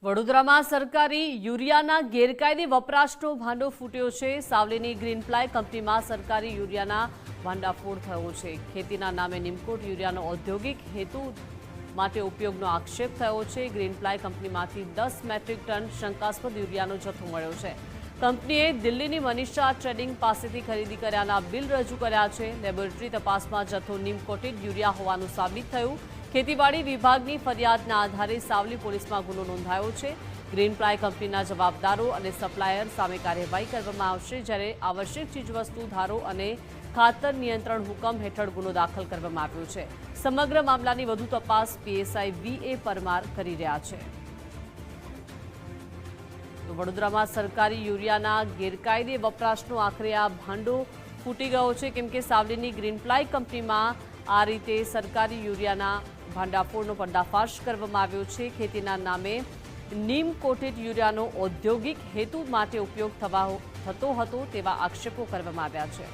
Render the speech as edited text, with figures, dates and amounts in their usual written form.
વડોદરામાં સરકારી યુરિયાના ગેરકાયદે વપરાશનો ભાંડો ફૂટ્યો છે। સાવલીની ગ્રીનપ્લાય કંપનીમાં સરકારી યુરિયાના ભાંડાફોડ થયો છે। ખેતીના નામે નિમકોટ યુરિયાનો ઔદ્યોગિક હેતુ માટે ઉપયોગનો આક્ષેપ થયો છે। ગ્રીનપ્લાય કંપનીમાંથી 10 મેટ્રિક ટન શંકાસ્પદ યુરિયાનો જથ્થો મળ્યો છે। કંપનીએ દિલ્હીની મનીષા ટ્રેડિંગ પાસેથી ખરીદી કર્યાના બિલ રજૂ કર્યા છે। લેબોરેટરી તપાસમાં જથ્થો નિમકોટેડ યુરિયા હોવાનું સાબિત થયું। ખેતીવાડી વિભાગની ફરિયાદના આધારે સાવલી પોલીસમાં ગુનો નોંધાયો છે। ગ્રીનપ્લાય કંપનીના જવાબદારો અને સપ્લાયર સામે કાર્યવાહી કરવામાં આવશે, જ્યારે આવશ્યક ચીજવસ્તુ ધારો અને ખાતર નિયંત્રણ હુકમ હેઠળ ગુનો દાખલ કરવામાં આવ્યો છે। સમગ્ર મામલાની વધુ તપાસ પીએસઆઈ વી.એ. પરમાર કરી રહ્યા છે। વડોદરામાં સરકારી યુરિયાના ગેરકાયદે વપરાશનો આખરે આ ભાંડો ફૂટી ગયો છે, કેમ કે સાવલીની ગ્રીનપ્લાય કંપનીમાં આ રીતે સરકારી યુરિયાના ભાંડાફોડનો પર્દાફાશ કરવામાં આવ્યો છે। ખેતીના નામે નીમ કોટેડ યુરિયાનો ઔદ્યોગિક હેતુ માટે ઉપયોગ થતો હતો તેવા આક્ષેપો કરવામાં આવ્યા છે।